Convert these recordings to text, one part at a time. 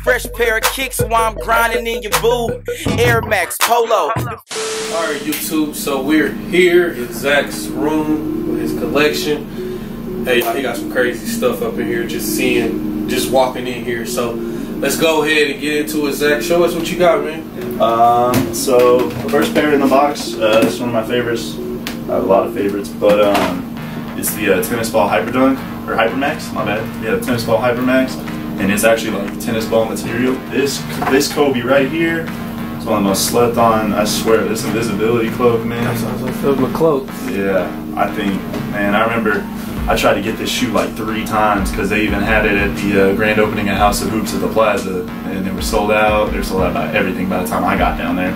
Fresh pair of kicks while I'm grinding in your boo. Air Max Polo. Alright, YouTube, so we're here in Zach's room with his collection. Hey, he got some crazy stuff up in here, just walking in here. So let's go ahead and get into it. Zach, show us what you got, man. So the first pair in the box, this is one of my favorites. I have a lot of favorites, but it's the tennis ball Hyperdunk, or Hypermax, my bad. Yeah, the tennis ball Hypermax, and it's actually like tennis ball material. This Kobe right here is one of the most slept on, I swear, this invisibility cloak, man. I'm filled with cloaks. Yeah, I think, man, I remember I tried to get this shoe like 3 times because they even had it at the grand opening at House of Hoops at the Plaza, and they were sold out. They were sold out by everything by the time I got down there.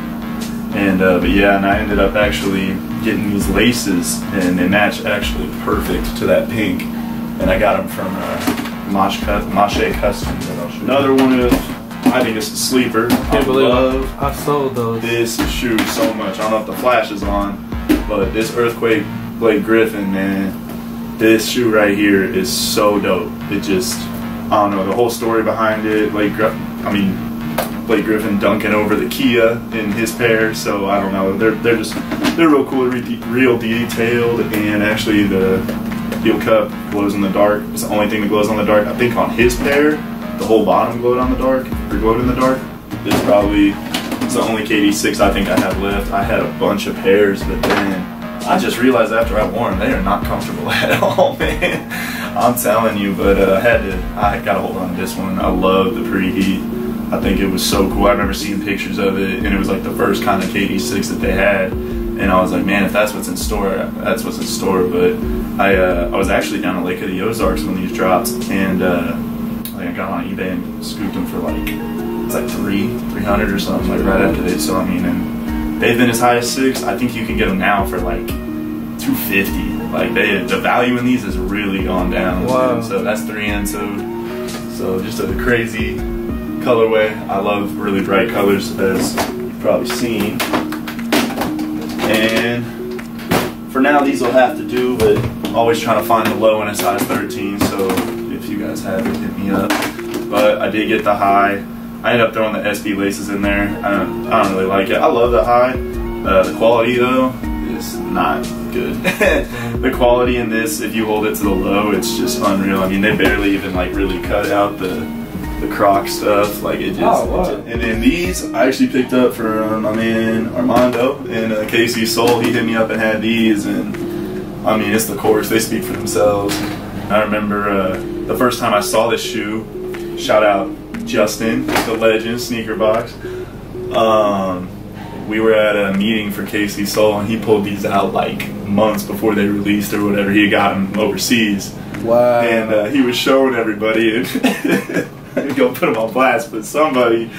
And but yeah, and I ended up actually getting these laces, and they match actually perfect to that pink. And I got them from Mache Customs. Another one is, I think it's a sleeper. I love I sold those. This shoe so much. I don't know if the flash is on, but this Earthquake Blake Griffin, man, this shoe right here is so dope. It just, I don't know, the whole story behind it. Blake Griffin dunking over the Kia in his pair, so I don't know. They're real cool, real detailed, and actually the heel cup glows in the dark. It's the only thing that glows in the dark. I think on his pair, the whole bottom glowed in the dark. This probably is the only KD6 I think I have left. I had a bunch of pairs, but then I just realized after I wore them, they are not comfortable at all, man. I'm telling you, but I got to hold on to this one. I love the preheat. I think it was so cool. I remember seeing pictures of it, and it was like the first kind of KD6 that they had, and I was like, man, if that's what's in store, that's what's in store. But I was actually down at Lake of the Ozarks when these dropped, and I got on eBay and scooped them for like, it's like 300 or something, like right after they. So I mean, and they've been as high as 6. I think you can get them now for like 250. Like the value in these has really gone down. Wow. So that's 3N. So just a crazy colorway. I love really bright colors, as you've probably seen. And for now, these will have to do, but always trying to find the low in a size 13. So if you guys have it, hit me up. But I did get the high. I ended up throwing the SB laces in there. I don't really like it. I love the high. The quality though is not good. The quality in this, if you hold it to the low, it's just unreal. I mean, they barely even like really cut out the Croc stuff, like it just. Oh, wow. And then these I actually picked up from my man Armando in KCSOLE. He hit me up and had these, and I mean, it's the course. They speak for themselves. I remember the first time I saw this shoe. Shout out Justin, the legend, Sneaker Box. We were at a meeting for KCSOLE, and he pulled these out like months before they released or whatever. He had got them overseas. Wow. And he was showing everybody, and go put them on blast, but somebody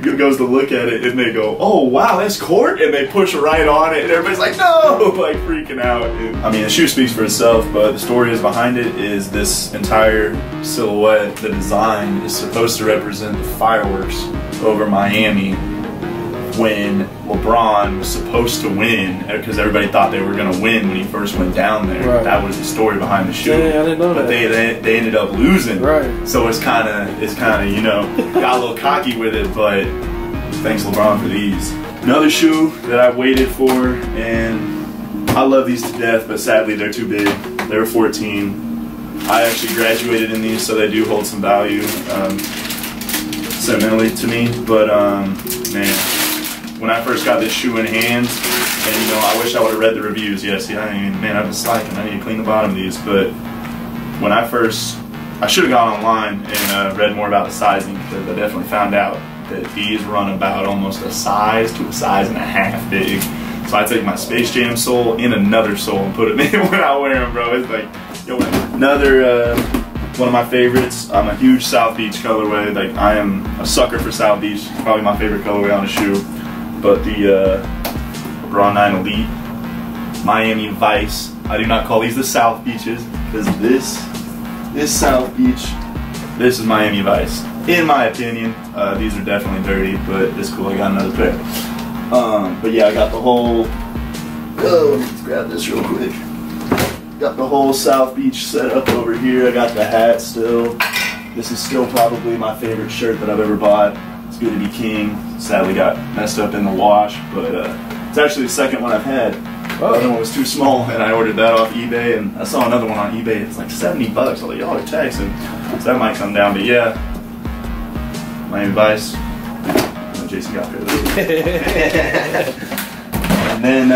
goes to look at it and they go, oh wow, that's court, and they push right on it, and everybody's like, no, like freaking out. And, I mean, the shoe speaks for itself, but the story is behind it is this entire silhouette, the design is supposed to represent the fireworks over Miami when LeBron was supposed to win, because everybody thought they were going to win when he first went down there. Right. That was the story behind the shoe. Yeah, I didn't know but that. They ended up losing. Right. So it's kind of you know, got a little cocky with it, but thanks LeBron for these. Another shoe that I waited for, and I love these to death, but sadly they're too big. They were 14. I actually graduated in these, so they do hold some value sentimentally to me, but man, when I first got this shoe in hand, and you know, I wish I would have read the reviews. Yes, yeah, I mean, man, I've been slacking. I need to clean the bottom of these. But when I should have gone online and read more about the sizing, because I definitely found out that these run about almost a size to a size and a half big. So I take my Space Jam sole in another sole and put it in when I wear them, bro. It's like, yo, another one of my favorites. I'm a huge South Beach colorway. Like, I am a sucker for South Beach. Probably my favorite colorway on a shoe. But the LeBron 9 Elite, Miami Vice. I do not call these the South Beaches, because this is South Beach. This is Miami Vice. In my opinion, these are definitely dirty, but it's cool. I got another pair. But yeah, I got the whole. Oh, let's grab this real quick. Got the whole South Beach set up over here. I got the hat still. This is still probably my favorite shirt that I've ever bought. It's good to be king. Sadly got messed up in the wash, but it's actually the second one I've had. The other one was too small, and I ordered that off eBay, and I saw another one on eBay. It's like 70 bucks. I was like, y'all are taxing. So that might come down, but yeah. My advice. Jason got rid of it. And then,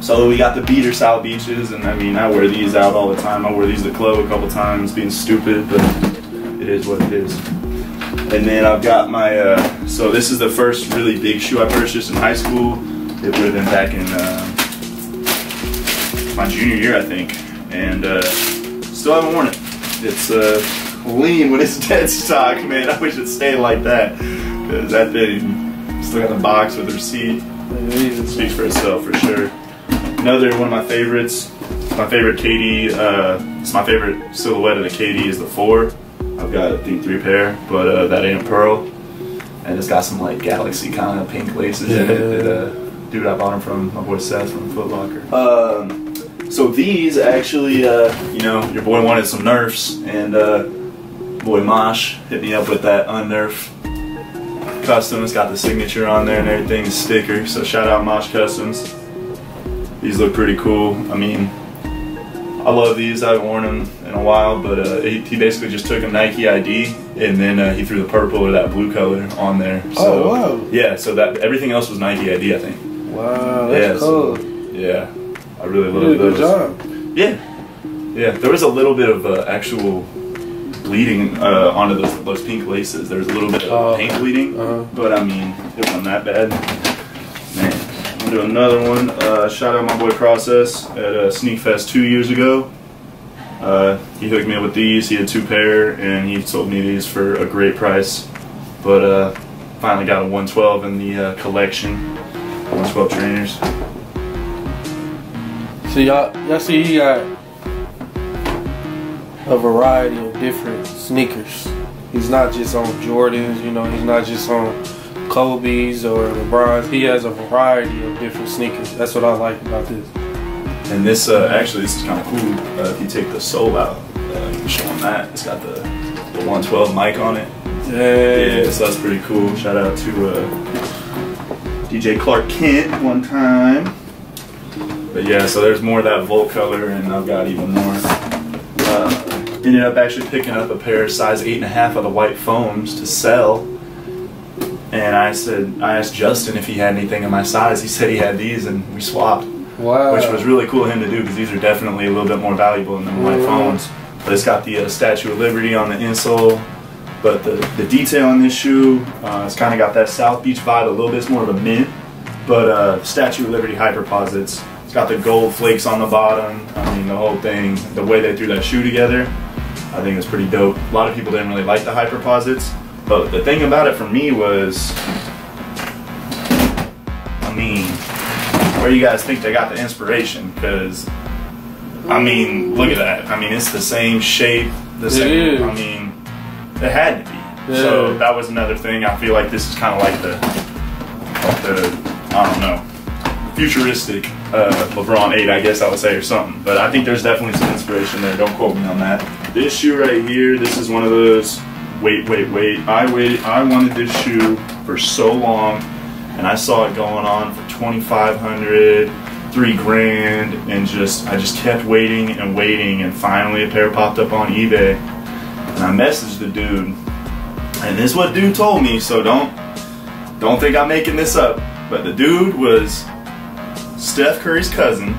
so we got the beater South Beaches, and I mean, I wear these out all the time. I wore these to Chloe a couple times, being stupid, but it is what it is. And then I've got my, so this is the first really big shoe I purchased in high school. It would have been back in my junior year, I think, and still haven't worn it. It's clean when it's dead stock, man. I wish it stayed like that, because that thing, still got the box with the receipt. It speaks for itself for sure. Another one of my favorites, my favorite KD, it's my favorite silhouette of the KD is the 4. I've got, I think, 3 pair, but that ain't pearl. And it's got some like galaxy kind of pink laces in it. Dude, I bought them from my boy Seth from Foot Locker. So these actually, you know, your boy wanted some Nerfs, and boy Mosh hit me up with that Unnerf Custom. It's got the signature on there and everything, the sticker. So shout out Mosh Customs. These look pretty cool. I mean, I love these. I haven't worn them in a while, but he basically just took a Nike ID and then he threw the purple or that blue color on there. So, oh wow! Yeah, so that everything else was Nike ID, I think. Wow, that's cool. So, yeah, I really love those. Good job. Yeah. There was a little bit of actual bleeding onto those pink laces. There was a little bit of paint bleeding, but I mean, it wasn't that bad. Man, I'm gonna do another one. Shout out my boy Process at Sneak Fest 2 years ago. He hooked me up with these. He had 2 pair, and he sold me these for a great price. But finally got a 112 in the collection. 112 trainers. So y'all see he got a variety of different sneakers. He's not just on Jordans, you know, he's not just on Kobe's or LeBron's. He has a variety of different sneakers. That's what I like about this. And this, actually, this is kind of cool. If you take the sole out, you can show them that. It's got the 112 mic on it. Yeah, so that's pretty cool. Shout out to DJ Clark Kent one time. But yeah, so there's more of that Volt color, and I've got even more. Ended up actually picking up a pair size 8.5 of the white foams to sell. And I asked Justin if he had anything in my size. He said he had these, and we swapped. Wow. Which was really cool of him to do, because these are definitely a little bit more valuable than the white foams. But it's got the Statue of Liberty on the insole. But the detail in this shoe, it's kind of got that South Beach vibe, a little bit more of a mint. But Statue of Liberty Hyperposits. It's got the gold flakes on the bottom. I mean, the whole thing, the way they threw that shoe together, I think it's pretty dope. A lot of people didn't really like the Hyperposits. But the thing about it for me was, I mean, where do you guys think they got the inspiration? Because, I mean, look at that. I mean, it's the same shape, the same, I mean, it had to be. Yeah. So that was another thing. I feel like this is kind of like the I don't know, futuristic LeBron 8, I guess I would say, or something. But I think there's definitely some inspiration there. Don't quote me on that. This shoe right here, this is one of those, wait. I wanted this shoe for so long, and I saw it going on for $2,500, $3,000, and I just kept waiting, and finally a pair popped up on eBay, and I messaged the dude, and this is what dude told me, so don't think I'm making this up, but the dude was Steph Curry's cousin.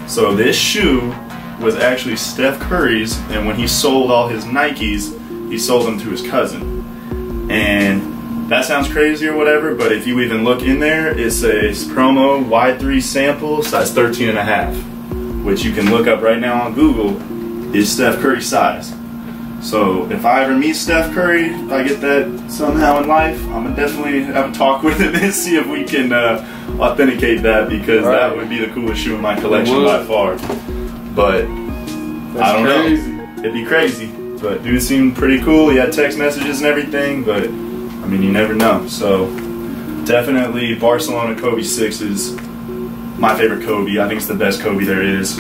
So this shoe was actually Steph Curry's, and when he sold all his Nikes, he sold them to his cousin. And that sounds crazy or whatever, but if you even look in there, it says promo Y3 sample size 13.5, which you can look up right now on Google, is Steph Curry's size. So if I ever meet Steph Curry, if I get that somehow in life, I'm gonna definitely have a talk with him and see if we can authenticate that, because that would be the coolest shoe in my collection by far. But I don't know, it'd be crazy. But dude seemed pretty cool. He had text messages and everything, but I mean, you never know. So definitely Barcelona Kobe 6 is my favorite Kobe. I think it's the best Kobe there is.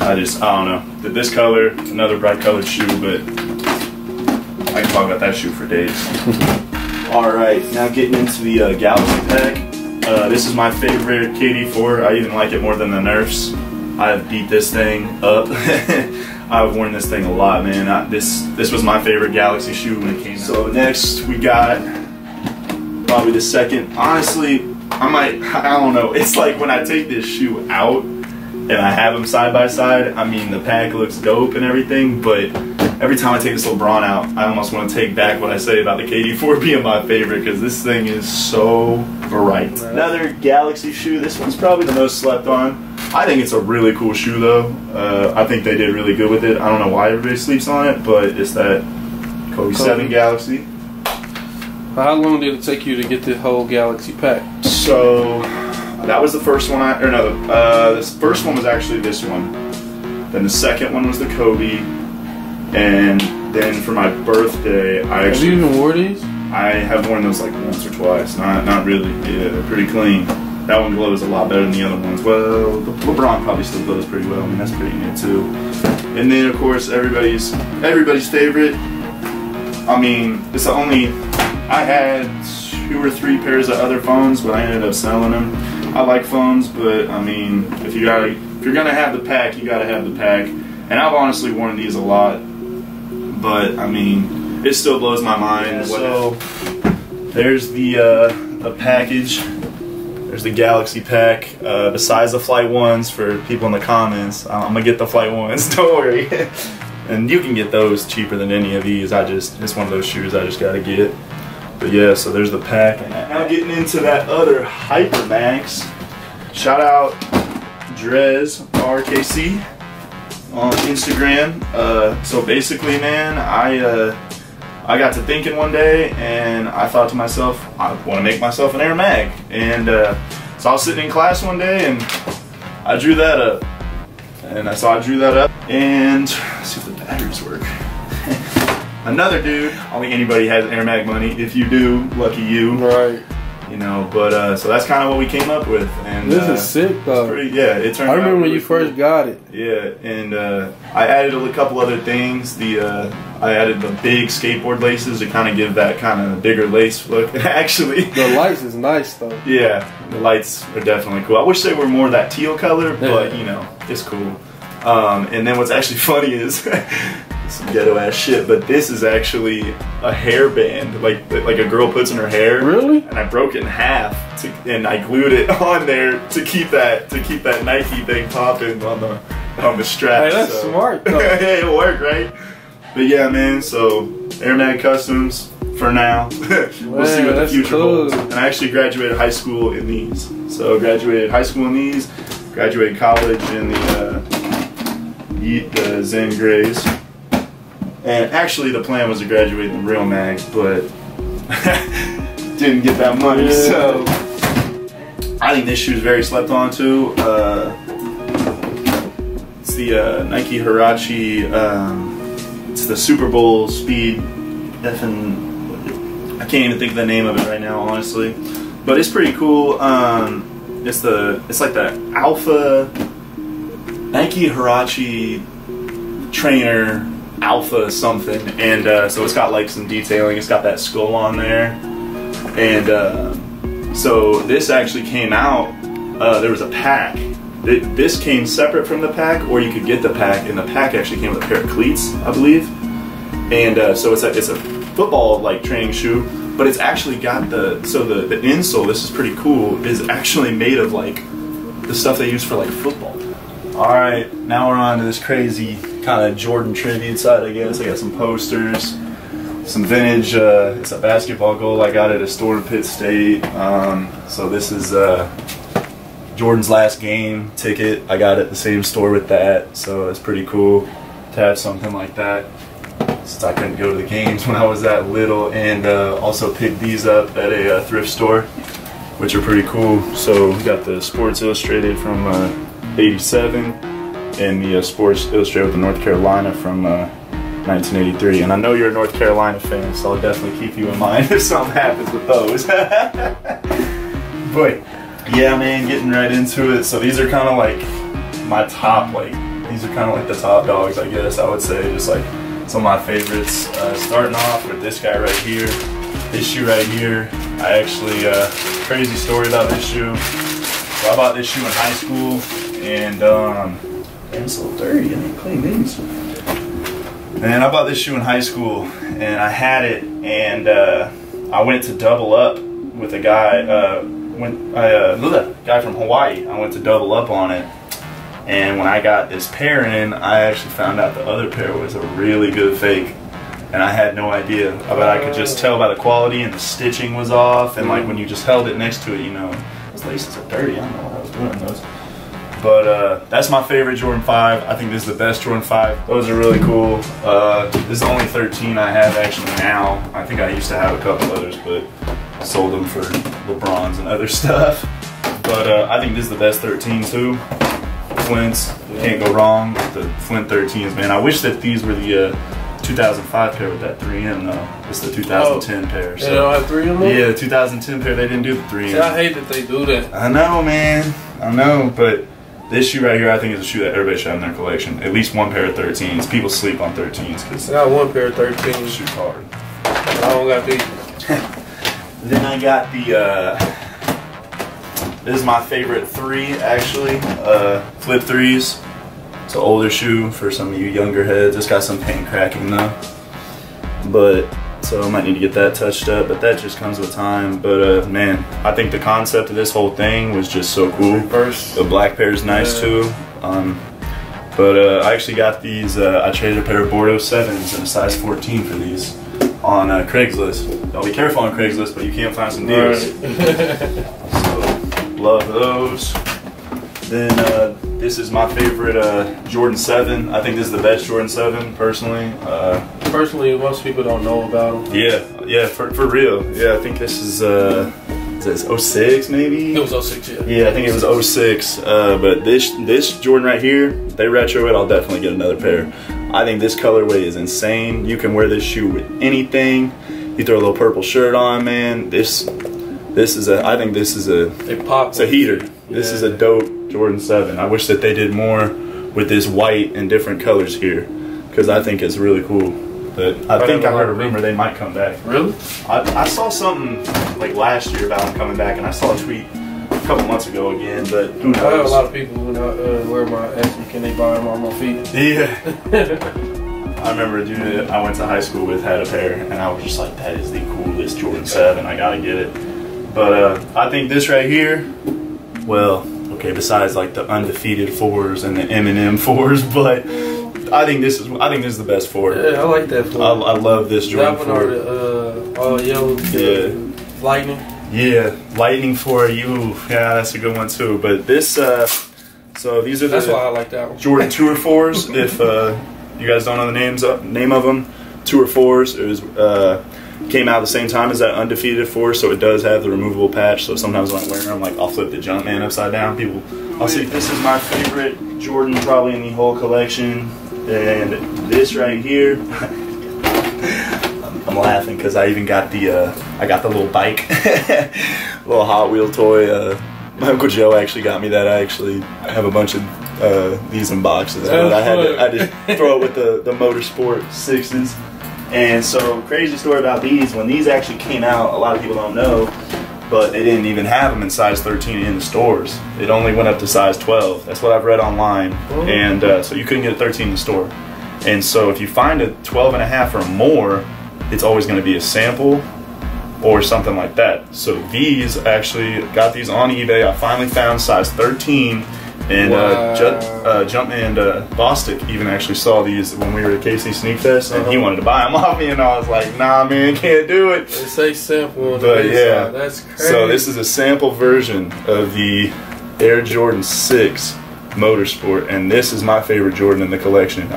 I don't know. This color, another bright colored shoe, but I can talk about that shoe for days. Alright, now getting into the Galaxy pack. This is my favorite KD4. I even like it more than the Nerfs. I've beat this thing up. I've worn this thing a lot, man. This was my favorite Galaxy shoe when it came out. So next we got probably the second. Honestly, I don't know. It's like when I take this shoe out and I have them side by side, I mean, the pack looks dope and everything, but every time I take this LeBron out, I almost want to take back what I say about the KD4 being my favorite, because this thing is so bright. Another Galaxy shoe. This one's probably the most slept on. I think it's a really cool shoe though. I think they did really good with it. I don't know why everybody sleeps on it, but it's that Kobe 7 Galaxy. How long did it take you to get the whole Galaxy pack? So that was the first one. This first one was actually this one. Then the second one was the Kobe, and then for my birthday, I actually. Have you even wore these? I have worn those like once or twice. Not really. Yeah, they're pretty clean. That one glows a lot better than the other ones. Well, the LeBron probably still glows pretty well. I mean, that's pretty neat too. And then of course everybody's favorite. I mean, it's the only. I had 2 or 3 pairs of other phones, but I ended up selling them. I like phones, but I mean, if you're gonna have the pack, you gotta have the pack. And I've honestly worn these a lot, but I mean, it still blows my mind. So there's the package. There's the Galaxy pack. Besides the Flight 1s for people in the comments, I'm gonna get the Flight 1s. Don't worry. And you can get those cheaper than any of these. It's one of those shoes I just gotta get. But yeah, so there's the pack. Now getting into that other Hyper Max. Shout out Drez RKC on Instagram. So basically, man, I got to thinking one day, and I thought to myself, I want to make myself an Air Mag. And so I was sitting in class one day, and I drew that up. And so I drew that up, and let's see if the batteries work. Another dude, only anybody has Air Mag money. If you do, lucky you. Right. You know, but so that's kind of what we came up with. And this is sick though. Yeah, it turned out. I remember when you first got it. Yeah, and I added a couple other things. I added the big skateboard laces to kind of give that kind of bigger lace look. Actually, the lights is nice though. Yeah, the lights are definitely cool. I wish they were more that teal color, but you know, it's cool. And then what's actually funny is some ghetto ass shit, but this is actually a hairband, like a girl puts in her hair. Really? And I broke it in half, and I glued it on there to keep that Nike thing popping on the strap. Hey, that's smart though. Hey, it'll work, right? But yeah, man. So Air Mag Customs for now. We'll see what the future holds. And I actually graduated high school in these. So graduated high school in these. Graduated college in the Zen Grays. And actually the plan was to graduate in the real Mags, but didn't get that money, yeah. So I think this shoe is very slept on too. It's the Nike Huarache, it's the Super Bowl Speed I can't even think of the name of it right now, honestly. But it's pretty cool. It's like the Alpha Nike Huarache Trainer Alpha something, and so it's got like some detailing. It's got that skull on there, and so this actually came out. There was a pack. This came separate from the pack, or you could get the pack, and the pack actually came with a pair of cleats, I believe. And so it's a football like training shoe, but it's actually got the insole. This is pretty cool. Is actually made of like the stuff they use for like football. All right, now we're on to this crazy kind of Jordan tribute side, I guess. I got some posters, some vintage, it's a basketball goal I got at a store in Pitt State. So this is Jordan's last game ticket. I got at the same store with that, so it's pretty cool to have something like that, since I couldn't go to the games when I was that little. And also picked these up at a thrift store, which are pretty cool. So we got the Sports Illustrated from '87, and the Sports Illustrated with the North Carolina from 1983. And I know you're a North Carolina fan, so I'll definitely keep you in mind if something happens with those. But yeah, man, getting right into it. So these are kind of like my top, these are kind of like the top dogs, I guess I would say. Just like Some of my favorites. Starting off with this guy right here. This shoe right here. I actually, crazy story about this shoe. So I bought this shoe in high school, and man, it's a little dirty. I didn't clean these. And I bought this shoe in high school, and I had it, and I went to double up with a guy. Guy from Hawaii. I went to double up on it, and when I got this pair in, I actually found out the other pair was a really good fake. And I had no idea, but I could just tell by the quality, and the stitching was off, and like when you just held it next to it, you know, those laces are dirty. I don't know what I was doing those. But that's my favorite Jordan 5. I think this is the best Jordan 5. Those are really cool. This is the only 13 I have actually now. I think I used to have a couple others, but I sold them for LeBrons and other stuff. But I think this is the best 13 too. Flints, can't go wrong with the Flint 13s, man. I wish that these were the 2005 pair with that 3M though. It's the 2010 pair. So. They don't have 3M though? Yeah, the 2010 pair, they didn't do the 3M. See, I hate that they do that. I know, man. I know, but this shoe right here, I think is a shoe that everybody should have in their collection. At least one pair of 13s. People sleep on 13s because I got one pair of 13s. Shoot hard. I don't got these. Then I got the. This is my favorite 3 actually. Flip 3s. It's an older shoe for some of you younger heads. It's got some paint cracking though. But so I might need to get that touched up, but that just comes with time. But man, I think the concept of this whole thing was just so cool. Reverse. The black pair is nice too. But I actually got these, I traded a pair of Bordeaux 7s in a size 14 for these on Craigslist. I'll be careful on Craigslist, but you can't find some deals. Right. So, love those. Then this is my favorite Jordan 7. I think this is the best Jordan 7 personally. Personally, most people don't know about them. Yeah, for real. Yeah, I think this is 06 maybe? It was 06, yeah. Yeah, I think it was 06. But this Jordan right here, they retro it, I'll definitely get another pair. I think this colorway is insane. You can wear this shoe with anything. You throw a little purple shirt on, man. I think this is a it's a heater. This is a dope Jordan 7. I wish that they did more with this white and different colors here, because I think it's really cool. But I think I heard a rumor they might come back. Really? I saw something like last year about them coming back, and I saw a tweet a couple months ago again, but who knows? I have a lot of people who wear my, ask me, can they buy them on my feet? Yeah. I remember a dude that I went to high school with had a pair, and I was just like, that is the coolest Jordan 7. I gotta get it. But I think this right here, well, okay, besides like the undefeated 4s and the M&M 4s, but I think this is the best 4. Yeah, I like that 4. I love this Jordan 4. That one or the all yellow. Yeah. Lightning. Yeah, Lightning 4. Yeah, that's a good one too. But this, so these are That's why I like that one. Jordan Tour 4s. If you guys don't know the name of them, Tour 4s. It was came out at the same time as that undefeated 4, so it does have the removable patch. So sometimes when I wear them, like I'll flip the Jumpman upside down. I'll see. This is my favorite Jordan probably in the whole collection, and this right here. I'm laughing because I even got the little bike, little Hot Wheel toy. My Uncle Joe actually got me that. I actually have a bunch of these in boxes, but I had to throw it with the Motorsport 6s. And so, crazy story about these. When these actually came out, a lot of people don't know, but they didn't even have them in size 13 in the stores. It only went up to size 12. That's what I've read online. And so you couldn't get a 13 in the store. And so if you find a 12.5 or more, it's always going to be a sample or something like that. So these, actually got these on eBay. I finally found size 13. And Jumpman Bostic even actually saw these when we were at KC Sneak Fest, and he wanted to buy them off me, and I was like, nah, man, can't do it. They say sample on but the yeah, side. That's crazy. So this is a sample version of the Air Jordan 6 Motorsport, and this is my favorite Jordan in the collection.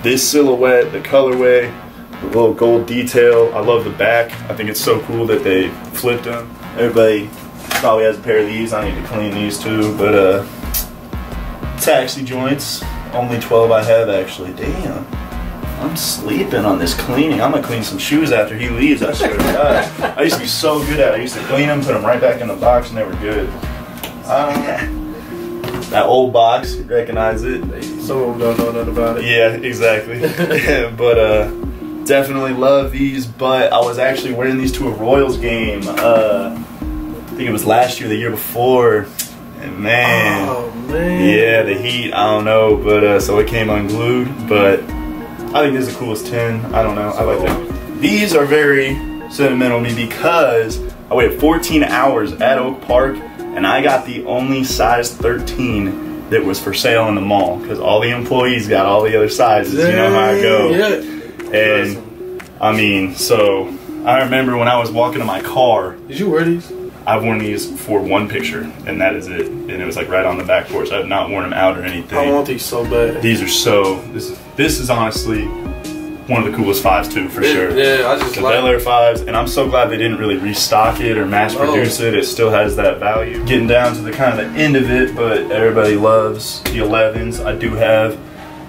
This silhouette, the colorway, the little gold detail, I love the back. I think it's so cool that they flipped them. Everybody probably has a pair of these. I need to clean these too, but taxi joints, only 12 I have actually. Damn, I'm sleeping on this cleaning. I'm gonna clean some shoes after he leaves, I swear to God. I used to be so good at it. I used to clean them, put them right back in the box, and they were good. That old box, recognize it. But Some of them don't know nothing about it. Yeah, exactly. But definitely love these. But I was actually wearing these to a Royals game. I think it was last year, the year before. And man, oh man, yeah, the heat. I don't know, but so it came unglued. But I think this is the coolest 10. I don't know. I like it. These are very sentimental to me because I waited 14 hours at Oak Park, and I got the only size 13 that was for sale in the mall because all the employees got all the other sizes. You know how I go. Yeah. And I mean, so I remember when I was walking to my car. Did you wear these? I've worn these for one picture, and that is it. And it was like right on the back porch. I've not worn them out or anything. I want these so bad. These are so. This is honestly one of the coolest 5s too, for sure. Yeah, I just the like Bel Air 5s, and I'm so glad they didn't really restock it or mass produce it. It still has that value. Getting down to the kind of the end of it, but everybody loves the 11s. I do have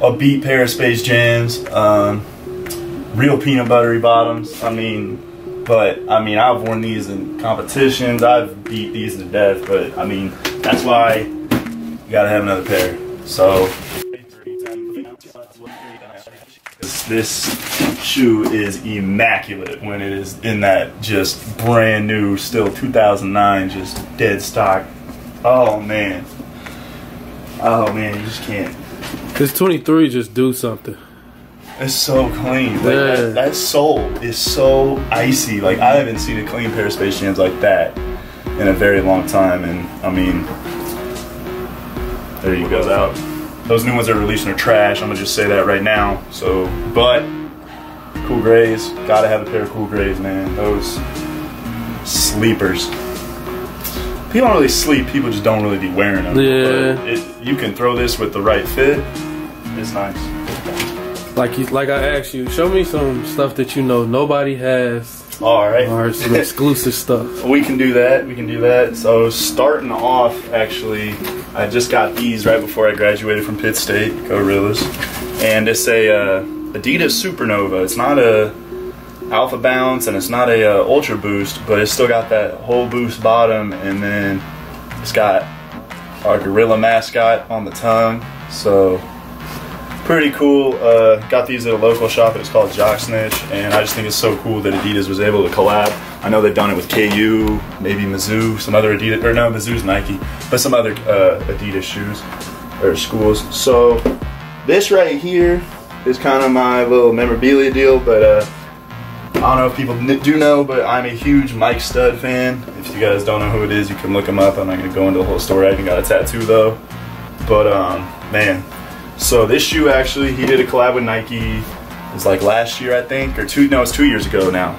a beat pair of Space Jams, real peanut buttery bottoms. I mean, I've worn these in competitions. I've beat these to death, but I mean, that's why you gotta have another pair. So this shoe is immaculate when it is in that just brand new, still 2009, just dead stock. Oh man, you just can't. This 23 just do something. It's so clean. Like, yeah. that sole is so icy. Like, I haven't seen a clean pair of Space Jams like that in a very long time. And I mean, there you go. Out. Those new ones are releasing are trash. I'm gonna just say that right now. So, but cool grays, gotta have a pair of cool grays, man. Those sleepers. People don't really sleep. People just don't really be wearing them. Yeah. But you can throw this with the right fit. It's nice. Like I asked you, show me some stuff that you know nobody has. All right. Or some exclusive stuff. We can do that. We can do that. So starting off, actually, I just got these right before I graduated from Pitt State. Go Gorillas. And it's a Adidas Supernova. It's not a Alpha Bounce and it's not a Ultra Boost, but it's still got that whole boost bottom, and then it's got our gorilla mascot on the tongue. So pretty cool. Got these at a local shop. It's called Jock Snitch, and I just think it's so cool that Adidas was able to collab. I know they've done it with KU, maybe Mizzou, some other Adidas, or no, Mizzou's Nike, but some other Adidas shoes or schools. So this right here is kind of my little memorabilia deal, but I don't know if people do know, but I'm a huge Mike Stud fan. If you guys don't know who it is, you can look him up. I'm not going to go into the whole story. I even got a tattoo though. But man, so this shoe actually, he did a collab with Nike. It was like last year, I think, or it's 2 years ago now.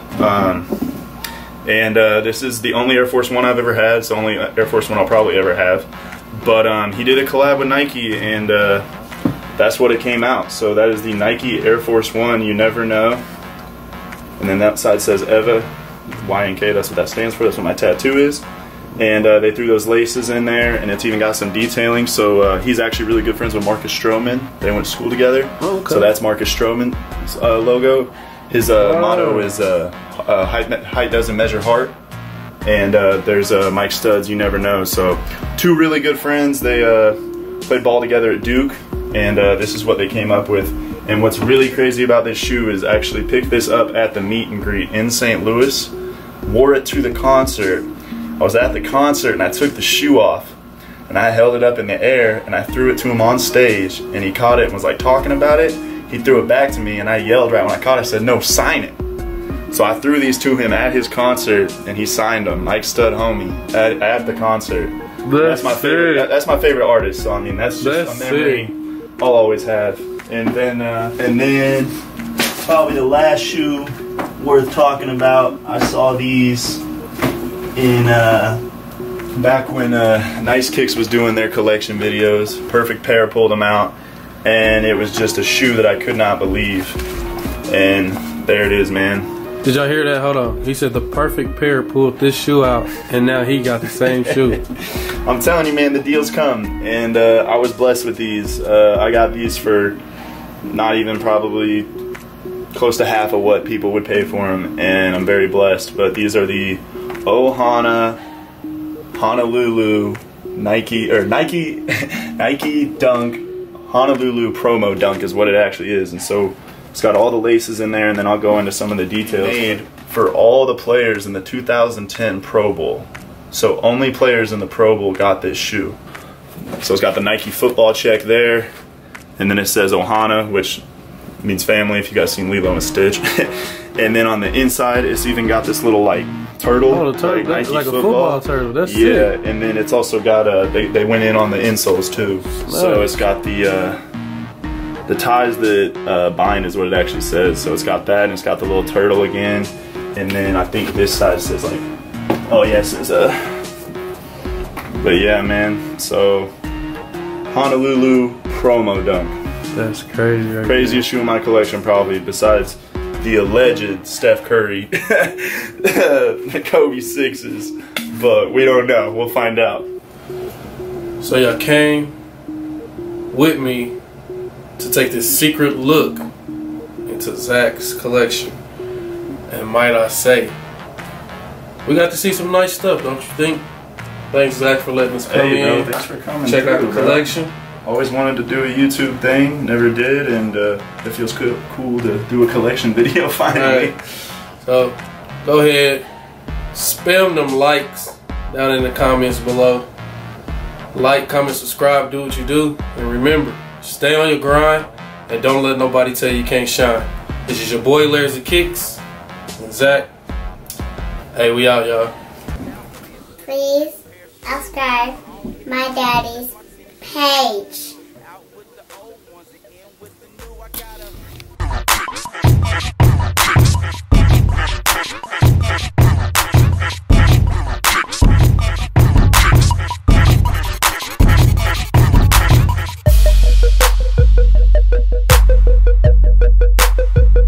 And this is the only Air Force One I've ever had. It's the only Air Force One I'll probably ever have. But he did a collab with Nike, and that's what it came out. So that is the Nike Air Force One, You Never Know. And then that side says Eva, Y&K, that's what that stands for. That's what my tattoo is. And they threw those laces in there, and it's even got some detailing. So he's actually really good friends with Marcus Stroman. They went to school together. Oh, okay. So that's Marcus Stroman's logo. His motto is height doesn't measure heart. And there's Mike Stud's You Never Know. So two really good friends. They played ball together at Duke, and this is what they came up with. And what's really crazy about this shoe is I actually picked this up at the meet and greet in St. Louis, wore it to the concert. I was at the concert and I took the shoe off and I held it up in the air and I threw it to him on stage, and he caught it and was like talking about it. He threw it back to me and I yelled right when I caught it, I said, "No, sign it." So I threw these to him at his concert and he signed them, Mike Stud homie, at the concert. That's my favorite. That's my favorite artist. So I mean, that's just a memory I'll always have. And then probably the last shoe worth talking about. I saw these in back when Nice Kicks was doing their collection videos. Perfect Pair pulled them out, and it was just a shoe that I could not believe. And there it is, man. Did y'all hear that? Hold on. He said the Perfect Pair pulled this shoe out, and now he got the same shoe. I'm telling you, man, the deals come, and I was blessed with these. I got these for not even probably close to half of what people would pay for them, and I'm very blessed. But these are the Ohana Honolulu Nike Dunk Honolulu promo dunk is what it actually is. And so it's got all the laces in there, and then I'll go into some of the details. Made for all the players in the 2010 Pro Bowl. So only players in the Pro Bowl got this shoe. So it's got the Nike football check there, and then it says Ohana, which means family if you guys seen Lilo and Stitch. And then on the inside, it's even got this little like turtle. Oh, the turtle, like like a football turtle. That's sick. Yeah, and then it's also got they went in on the insoles too. Nice. So it's got the ties that bind is what it actually says. So it's got that, and it's got the little turtle again. And then I think this side says like, oh yeah, it says but yeah, man. So Honolulu promo dunk. That's crazy. Right? Craziest shoe in my collection probably, besides the alleged Steph Curry Kobe 6s, but we don't know. We'll find out. So y'all came with me to take this secret look into Zach's collection, and might I say, we got to see some nice stuff, don't you think? Thanks, Zach, for letting us come in. Thanks for coming. Check out the collection. Always wanted to do a YouTube thing, never did, and it feels cool to do a collection video finally. Right. So go ahead, spam them likes down in the comments below. Like, comment, subscribe, do what you do, and remember, stay on your grind and don't let nobody tell you can't shine. This is your boy EBKICKS and Zach. Hey, we out, y'all. Please subscribe my daddy's page.